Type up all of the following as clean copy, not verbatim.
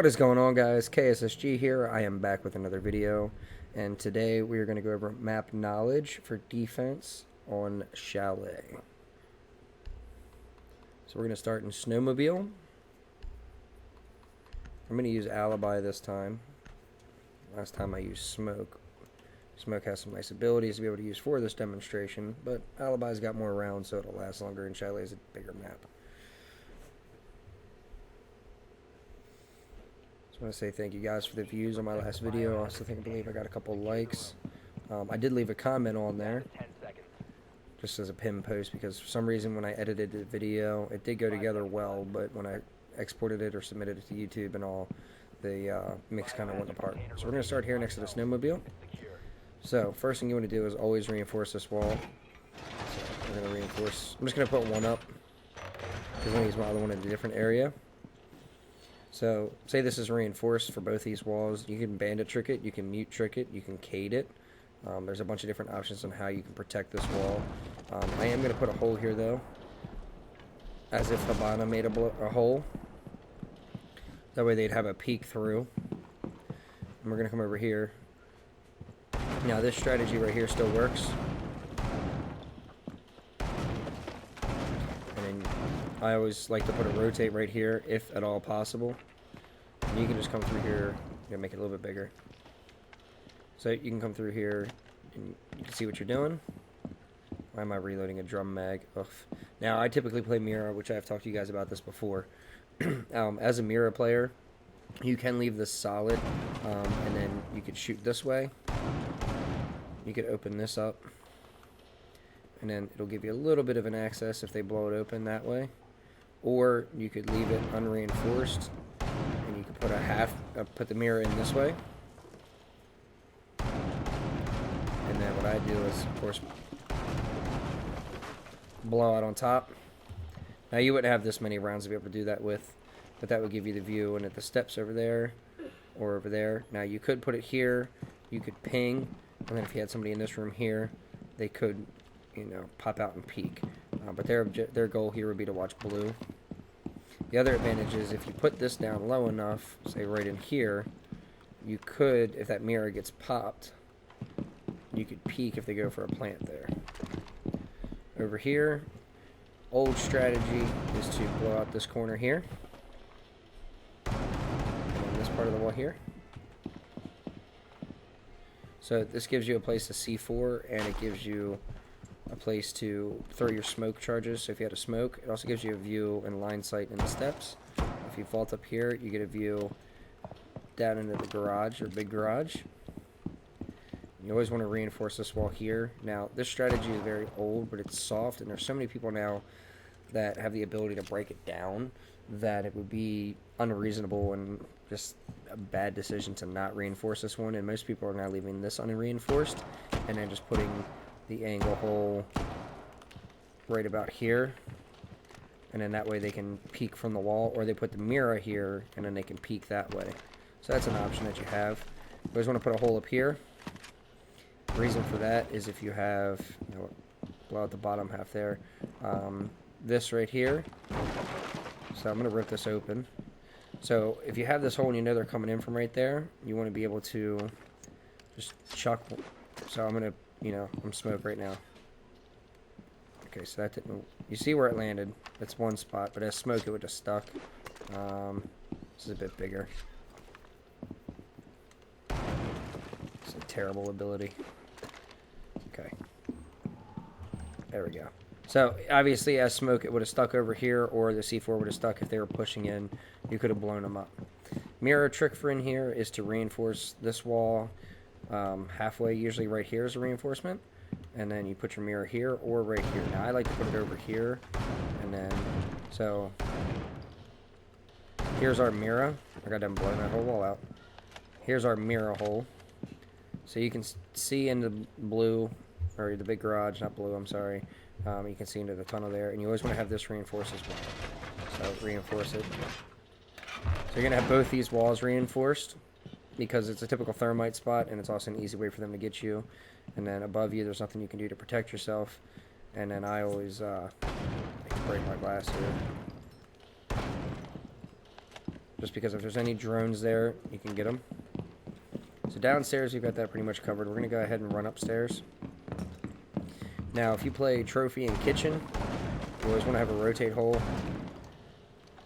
What is going on, guys? KSSG here. I am back with another video, and today we are going to go over map knowledge for defense on Chalet. So we're going to start in Snowmobile. I'm going to use Alibi this time. Last time I used Smoke. Smoke has some nice abilities to be able to use for this demonstration, but Alibi's got more rounds, so it'll last longer, and Chalet is a bigger map. I want to say thank you guys for the views on my last video. I also believe I got a couple likes. I did leave a comment on there just as a pinned post because for some reason when I edited the video it did go together well, but when I exported it or submitted it to YouTube and all, the mix kind of went apart. So we're going to start here next to the snowmobile. So first thing you want to do is always reinforce this wall. So we're going to reinforce. I'm just going to put one up because I'm going to use my other one in a different area. So, say this is reinforced for both these walls. You can bandit trick it, you can mute trick it, you can cade it. There's a bunch of different options on how you can protect this wall. I am going to put a hole here, though, as if Habana made a hole. That way they'd have a peek through. And we're going to come over here. Now, this strategy right here still works. I always like to put a rotate right here, if at all possible. And you can just come through here, make it a little bit bigger. So you can come through here, and you can see what you're doing. Why am I reloading a drum mag? Ugh. Now, I typically play Mira, which I've talked to you guys about this before. As a Mira player, you can leave this solid, and then you could shoot this way. You could open this up, and then it'll give you a little bit of an access if they blow it open that way. Or you could leave it unreinforced, and you could put put the mirror in this way. And then what I do is, of course, blow out on top. Now you wouldn't have this many rounds to be able to do that with, but that would give you the view. And at the steps over there, or over there. Now you could put it here. You could ping, and then if you had somebody in this room here, they could, pop out and peek. But their goal here would be to watch blue. The other advantage is if you put this down low enough, say right in here, you could, if that mirror gets popped, you could peek if they go for a plant there. Over here, old strategy is to blow out this corner here. And then this part of the wall here. So this gives you a place to C4, and it gives you a place to throw your smoke charges. So if you had a smoke, it also gives you a view and line sight in the steps. If you vault up here, you get a view down into the garage or big garage. You always want to reinforce this wall here. Now, this strategy is very old, but it's soft, and there's so many people now that have the ability to break it down that it would be unreasonable and just a bad decision to not reinforce this one. And most people are now leaving this unreinforced and then just putting the angle hole right about here, and then that way they can peek from the wall, or they put the mirror here and then they can peek that way. So that's an option that you have. You always want to put a hole up here. The reason for that is if you have, blow out the bottom half there, this right here. So I'm going to rip this open. So if you have this hole and you know they're coming in from right there, you want to be able to just chuck. So I'm going to, I'm smoke right now. Okay, so that didn't. You see where it landed? That's one spot, but as smoke, it would have stuck. This is a bit bigger. It's a terrible ability. Okay. There we go. So obviously, as smoke, it would have stuck over here, or the C4 would have stuck if they were pushing in. You could have blown them up. Mirror trick for in here is to reinforce this wall. Halfway, usually right here is a reinforcement, and then you put your mirror here or right here. Now I like to put it over here, and then so here's our mirror. I got done blowing that whole wall out. Here's our mirror hole, so you can see into blue, or the big garage, not blue, I'm sorry. You can see into the tunnel there, and you always want to have this reinforced as well. So reinforce it. So you're gonna have both these walls reinforced, because it's a typical thermite spot, and it's also an easy way for them to get you. And then above you, there's nothing you can do to protect yourself. And then I always break my glass here. just because if there's any drones there, you can get them. So downstairs, we've got that pretty much covered. We're going to go ahead and run upstairs. Now, if you play trophy and kitchen, you always want to have a rotate hole.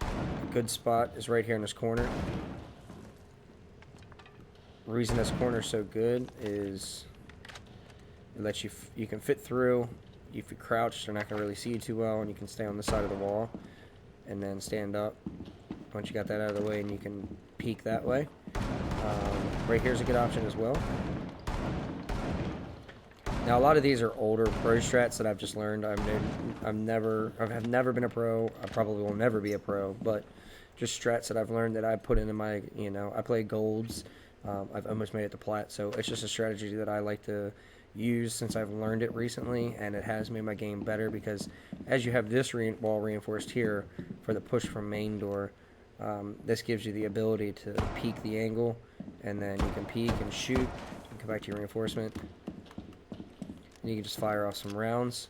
A good spot is right here in this corner. The reason this corner is so good is it lets you can fit through. If you crouch, they're not going to really see you too well, and you can stay on the side of the wall and then stand up once you got that out of the way, and you can peek that way. Right here's a good option as well. Now, a lot of these are older pro strats that I've just learned. I've never been a pro. I probably will never be a pro, but just strats that I've learned that I put into my, I play golds. I've almost made it to plat, so it's just a strategy that I like to use since I've learned it recently, and it has made my game better because as you have this wall reinforced here for the push from main door, this gives you the ability to peek the angle, and then you can peek and shoot and come back to your reinforcement. And you can just fire off some rounds,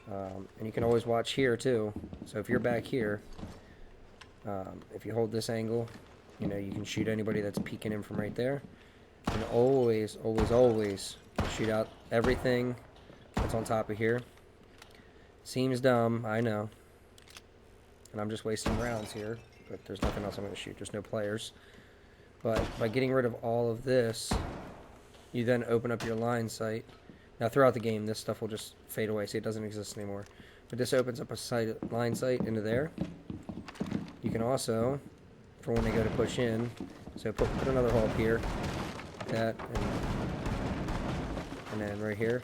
and you can always watch here too. So if you're back here, if you hold this angle, you can shoot anybody that's peeking in from right there, and always shoot out everything that's on top of here. Seems dumb, I know, and I'm just wasting rounds here, but there's nothing else I'm going to shoot. There's no players. But by getting rid of all of this, you then open up your line sight. Now throughout the game, this stuff will just fade away, so it doesn't exist anymore. But this opens up a line sight into there. You can also, for when they go to push in, so put another hole up here, that, and then right here.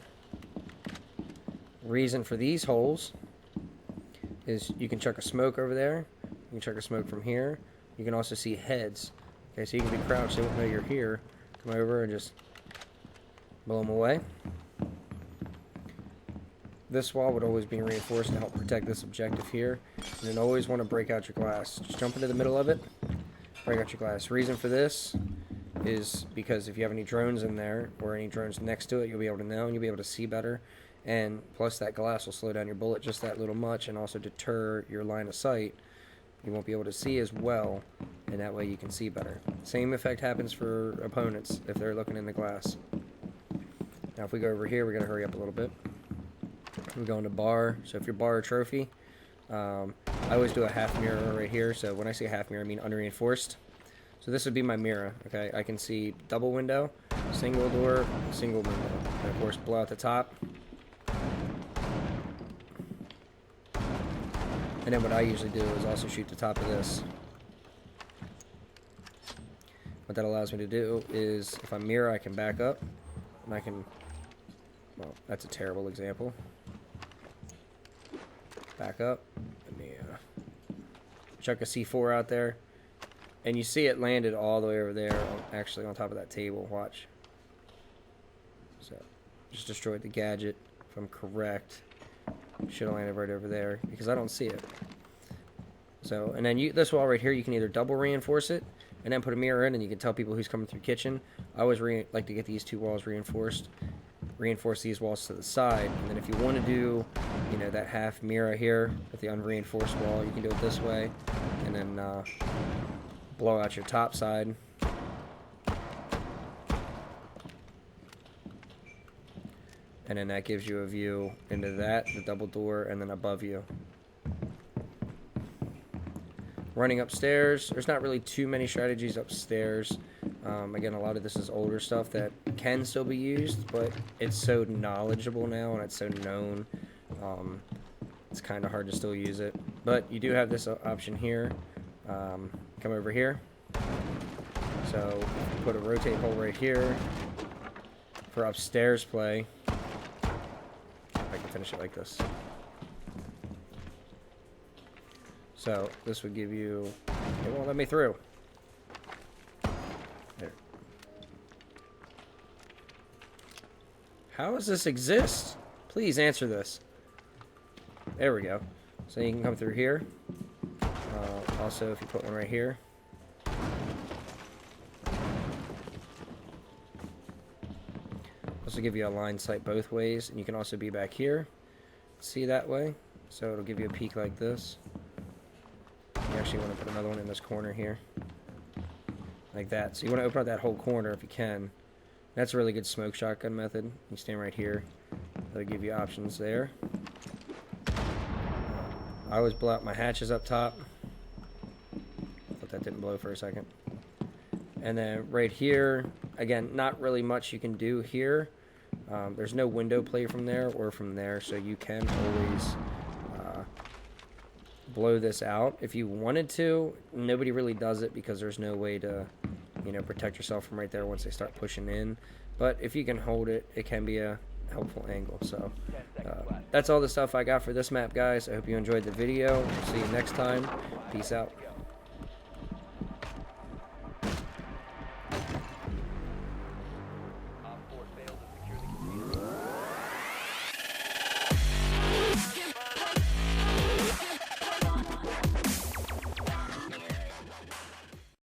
Reason for these holes is you can chuck a smoke over there. You can chuck a smoke from here. You can also see heads. Okay, so you can be crouched, they won't know you're here. Come over and just blow them away. This wall would always be reinforced to help protect this objective here. And then always want to break out your glass. Just jump into the middle of it, break out your glass. Reason for this is because if you have any drones in there or any drones next to it, you'll be able to know and you'll be able to see better. And plus that glass will slow down your bullet just that little much and also deter your line of sight. You won't be able to see as well, and that way you can see better. Same effect happens for opponents if they're looking in the glass. Now if we go over here, we're going to hurry up a little bit. We're going to bar. So if you're bar or trophy, I always do a half mirror right here. So when I say half mirror, I mean unreinforced. So this would be my mirror. Okay, I can see double window, single door, single window, and of course blow out the top. And then what I usually do is also shoot the top of this. What that allows me to do is, if I mirror, I can back up, and I can, well, that's a terrible example. Back up, let me chuck a C4 out there, and you see it landed all the way over there, actually on top of that table, watch. So, just destroyed the gadget, if I'm correct. Should have landed right over there, because I don't see it. So, and then this wall right here, you can either double reinforce it, and then put a mirror in, and you can tell people who's coming through kitchen. I always like to get these two walls reinforced. Reinforce these walls to the side, and then if you want to do, that half mirror here with the unreinforced wall, you can do it this way, and then blow out your top side. And then that gives you a view into that, the double door, and then above you. Running upstairs, there's not really too many strategies upstairs. Again, a lot of this is older stuff that can still be used, but it's so knowledgeable now and it's so known. It's kind of hard to still use it. But you do have this option here. Come over here. So put a rotate hole right here for upstairs play. I can finish it like this. So this would give you, it won't let me through. There. How does this exist? Please answer this. There we go. So you can come through here. Also, if you put one right here. Also give you a line sight both ways, and you can also be back here. See that way? So it'll give you a peek like this. You actually want to put another one in this corner here. like that. So you want to open up that whole corner if you can. That's a really good smoke shotgun method. You stand right here. They'll give you options there. I always blow out my hatches up top. Thought that didn't blow for a second. And then right here, again, not really much you can do here. There's no window play from there or from there, so you can always blow this out if you wanted to. Nobody really does it because there's no way to, you know, protect yourself from right there once they start pushing in. But if you can hold it, it can be a helpful angle. So that's all the stuff I got for this map, guys. I hope you enjoyed the video. See you next time. Peace out.